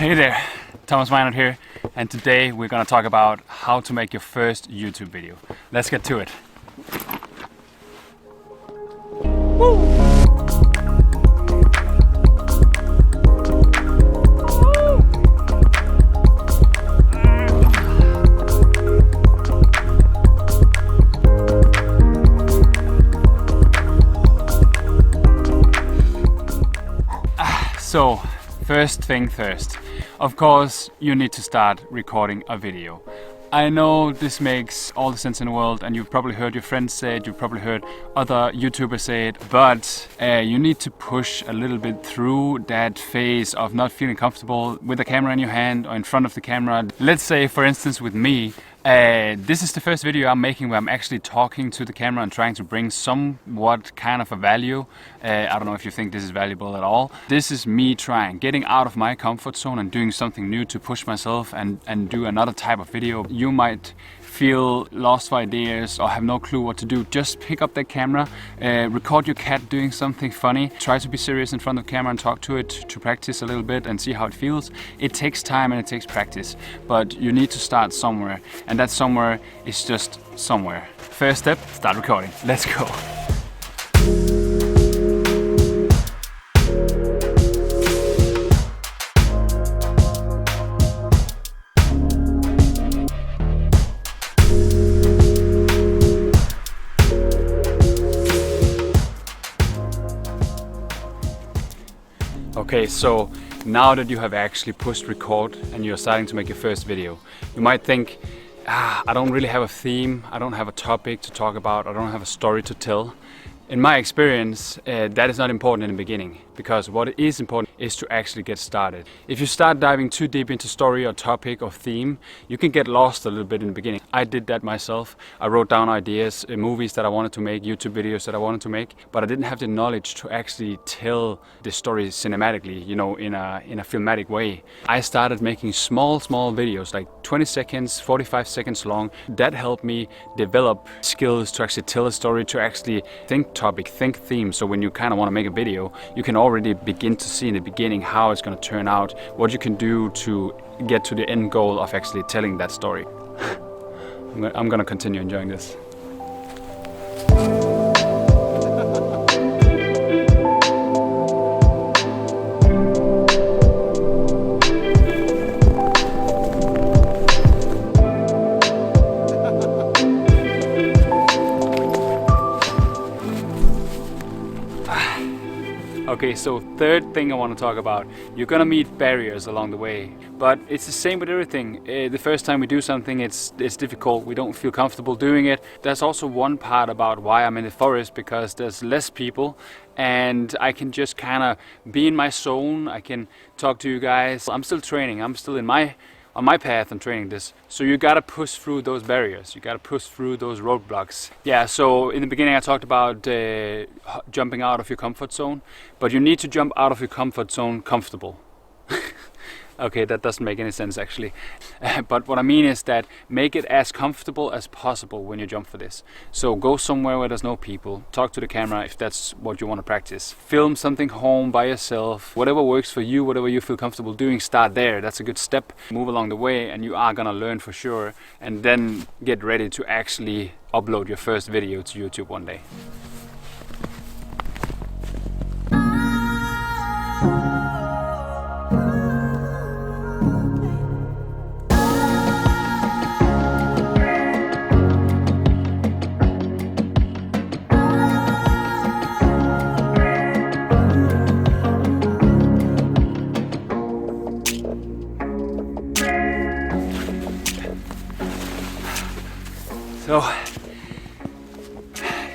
Hey there, Thomas Meinert here, and today we're gonna talk about how to make your first YouTube video. Let's get to it. Woo! So, first thing first, of course you need to start recording a video. I know this makes all the sense in the world, and you've probably heard your friends say it, you've probably heard other YouTubers say it, but you need to push a little bit through that phase of not feeling comfortable with the camera in your hand or in front of the camera. Let's say, for instance, with me, this is the first video I'm making where I'm actually talking to the camera and trying to bring somewhat kind of a value. I don't know if you think this is valuable at all. This is me getting out of my comfort zone and doing something new to push myself and do another type of video. You might feel lost for ideas or have no clue what to do. Just pick up that camera, record your cat doing something funny, try to be serious in front of the camera and talk to it to practice a little bit and see how it feels. It takes time and it takes practice, but you need to start somewhere, and that somewhere is just somewhere. First step, start recording. Let's go. Okay, so now that you have actually pushed record and you're starting to make your first video, you might think, I don't really have a theme, I don't have a topic to talk about, I don't have a story to tell. In my experience, that is not important in the beginning, because what is important is to actually get started. If you start diving too deep into story or topic or theme, you can get lost a little bit in the beginning. I did that myself. I wrote down ideas, movies that I wanted to make, YouTube videos that I wanted to make, but I didn't have the knowledge to actually tell the story cinematically, you know, in a filmatic way. I started making small videos, like 20 seconds, 45 seconds long. That helped me develop skills to actually tell a story, to actually think topic, think theme. So when you kind of want to make a video, you can already begin to see in the beginning how it's going to turn out, what you can do to get to the end goal of actually telling that story. I'm going to continue enjoying this. Okay, so third thing I want to talk about, you're gonna meet barriers along the way, but it's the same with everything. The first time we do something, it's difficult, we don't feel comfortable doing it. There's also one part about why I'm in the forest, because there's less people and I can just kind of be in my zone. I can talk to you guys. I'm still training, I'm still on my path and training this. So you gotta push through those barriers, you gotta push through those roadblocks. Yeah, so in the beginning I talked about jumping out of your comfort zone, but you need to jump out of your comfort zone comfortable. Okay, that doesn't make any sense actually. But what I mean is that make it as comfortable as possible when you jump for this. So go somewhere where there's no people, talk to the camera if that's what you want to practice. Film something home by yourself, whatever works for you, whatever you feel comfortable doing, start there. That's a good step. Move along the way and you are gonna learn for sure, and then get ready to actually upload your first video to YouTube one day. So,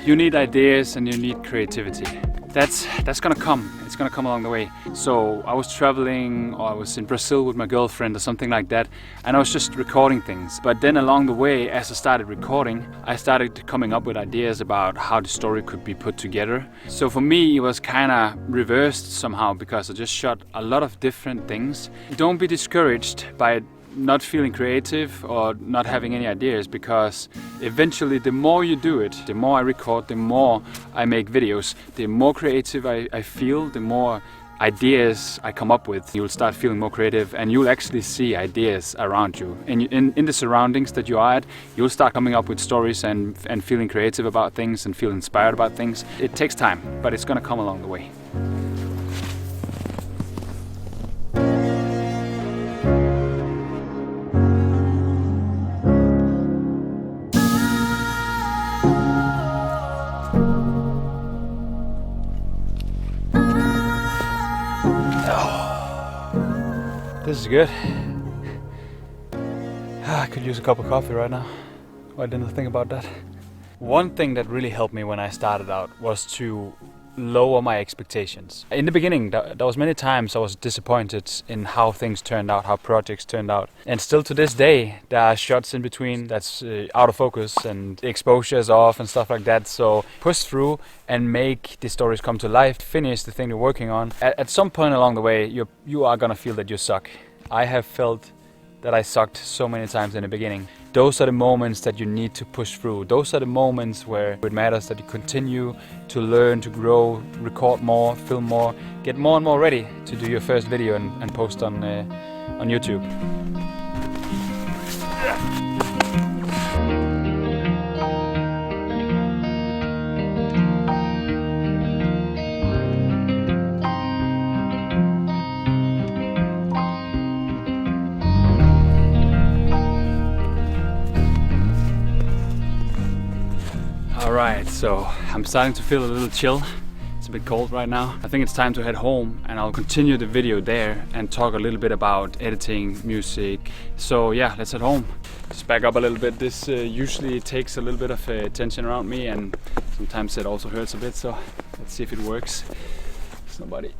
you need ideas and you need creativity. That's gonna come. It's gonna come along the way. So I was traveling, or I was in Brazil with my girlfriend or something like that, and I was just recording things. But then along the way, as I started recording, I started coming up with ideas about how the story could be put together. So for me, it was kind of reversed somehow, because I just shot a lot of different things. Don't be discouraged by not feeling creative or not having any ideas, because eventually the more you do it, the more I record, the more I make videos, the more creative I feel, the more ideas I come up with, you'll start feeling more creative, and you'll actually see ideas around you. And in the surroundings that you are at, you'll start coming up with stories and feeling creative about things and feel inspired about things. It takes time, but it's gonna come along the way. This is good. I could use a cup of coffee right now. Why didn't I think about that? One thing that really helped me when I started out was to lower my expectations. In the beginning, there was many times I was disappointed in how things turned out, how projects turned out. And still to this day, there are shots in between that's out of focus and the exposure is off and stuff like that. So push through and make the stories come to life. Finish the thing you're working on. At some point along the way, you are gonna feel that you suck. I have felt that I sucked so many times in the beginning. Those are the moments that you need to push through. Those are the moments where it matters that you continue to learn, to grow, record more, film more, get more and more ready to do your first video and post on YouTube. Alright, so I'm starting to feel a little chill. It's a bit cold right now. I think it's time to head home, and I'll continue the video there and talk a little bit about editing, music. So yeah, let's head home. Just back up a little bit. This usually takes a little bit of attention around me, and sometimes it also hurts a bit, so let's see if it works. There's nobody.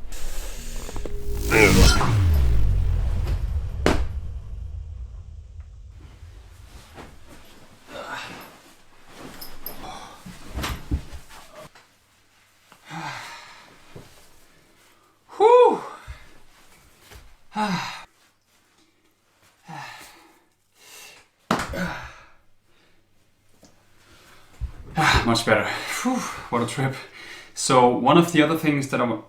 Much better. Whew, what a trip. So one of the other things that I'm...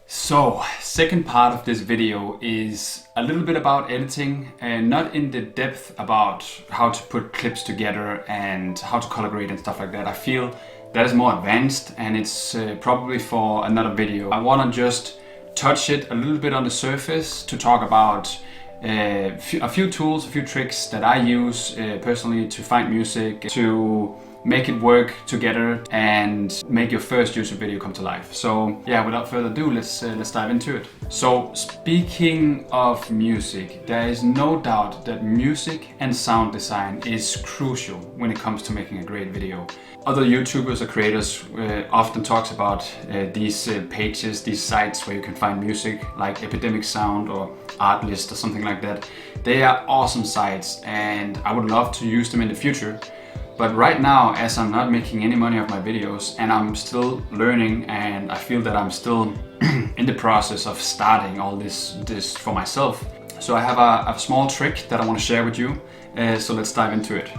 So, second part of this video is a little bit about editing, and not in the depth about how to put clips together and how to color grade and stuff like that. I feel that is more advanced, and it's probably for another video. I want to just touch it a little bit on the surface to talk about a few tools, a few tricks that I use personally to find music, to make it work together and make your first YouTube video come to life. So yeah, without further ado, let's dive into it. So speaking of music, there is no doubt that music and sound design is crucial when it comes to making a great video. Other YouTubers or creators often talks about these pages, these sites where you can find music like Epidemic Sound or Artlist or something like that. They are awesome sites, and I would love to use them in the future. But right now, as I'm not making any money off my videos and I'm still learning, and I feel that I'm still in the process of starting all this for myself. So I have a small trick that I want to share with you. So let's dive into it.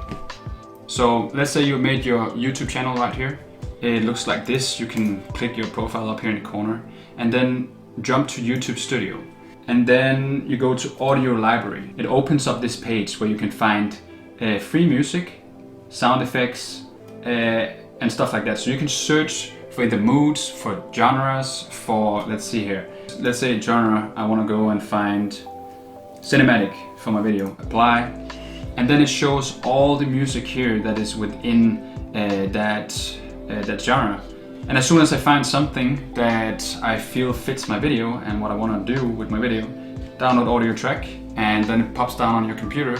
So let's say you made your YouTube channel right here. It looks like this. You can click your profile up here in the corner and then jump to YouTube Studio. And then you go to Audio Library. It opens up this page where you can find free music, sound effects, and stuff like that. So you can search for the moods, for genres, for, let's see here. Let's say genre, I want to go and find cinematic for my video. Apply. And then it shows all the music here that is within that genre. And as soon as I find something that I feel fits my video and what I want to do with my video, download audio track, and then it pops down on your computer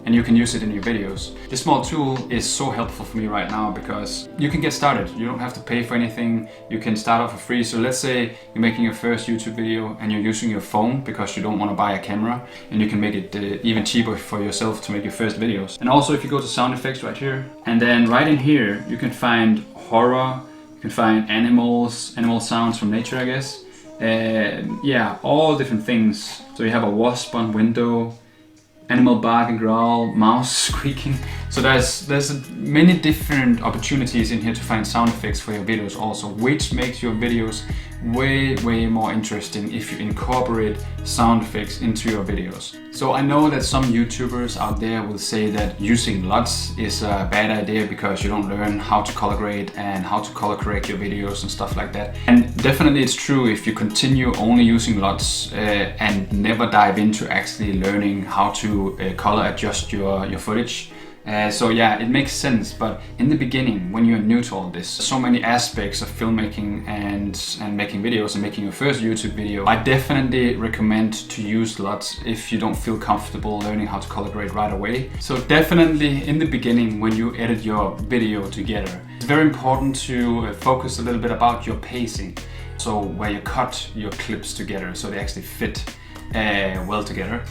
and you can use it in your videos. This small tool is so helpful for me right now because you can get started. You don't have to pay for anything. You can start off for free. So let's say you're making your first YouTube video and you're using your phone because you don't want to buy a camera, and you can make it even cheaper for yourself to make your first videos. And also if you go to sound effects right here, and then right in here you can find horror, you can find animal sounds from nature, I guess. Yeah, all different things. So you have a wasp on window, animal bark and growl, mouse squeaking. So there's many different opportunities in here to find sound effects for your videos also, which makes your videos way more interesting if you incorporate sound effects into your videos. So I know that some YouTubers out there will say that using LUTs is a bad idea because you don't learn how to color grade and how to color correct your videos and stuff like that. And definitely it's true if you continue only using LUTs and never dive into actually learning how to color adjust your footage. So yeah, it makes sense, but in the beginning, when you're new to all this, so many aspects of filmmaking and making videos and making your first YouTube video, I definitely recommend to use LUTs if you don't feel comfortable learning how to color grade right away. So definitely in the beginning, when you edit your video together, it's very important to focus a little bit about your pacing. So where you cut your clips together so they actually fit well together.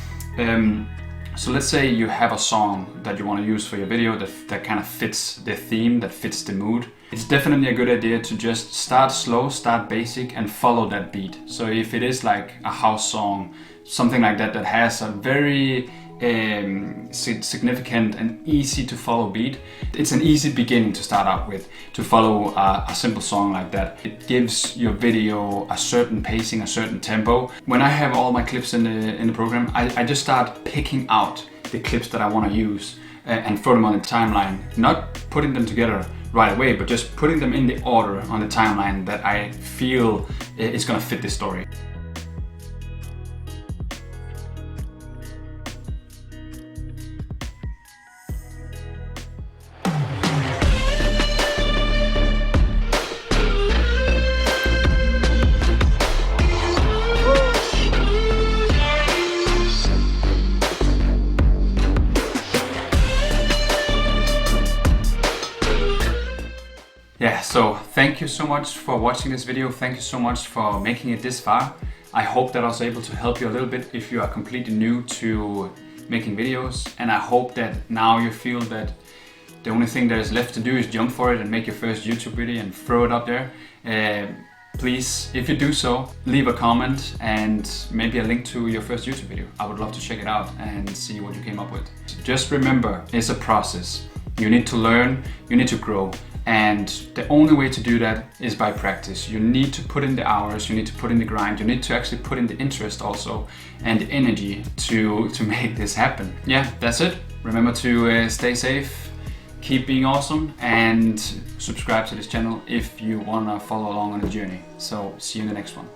So let's say you have a song that you want to use for your video that kind of fits the theme, that fits the mood. It's definitely a good idea to just start slow, start basic and follow that beat. So if it is like a house song, something like that that has a very significant and easy to follow beat, it's an easy beginning to start out with, to follow a simple song like that. It gives your video a certain pacing, a certain tempo. When I have all my clips in the program, I just start picking out the clips that I want to use and throw them on the timeline, not putting them together right away, but just putting them in the order on the timeline that I feel is gonna fit this story. Yeah, so thank you so much for watching this video. Thank you so much for making it this far. I hope that I was able to help you a little bit if you are completely new to making videos. And I hope that now you feel that the only thing that is left to do is jump for it and make your first YouTube video and throw it up there. Please, if you do so, leave a comment and maybe a link to your first YouTube video. I would love to check it out and see what you came up with. Just remember, it's a process. You need to learn, you need to grow. And the only way to do that is by practice. You need to put in the hours, you need to put in the grind, you need to actually put in the interest also and the energy to make this happen. Yeah, that's it. Remember to stay safe, keep being awesome, and subscribe to this channel if you want to follow along on the journey. So see you in the next one.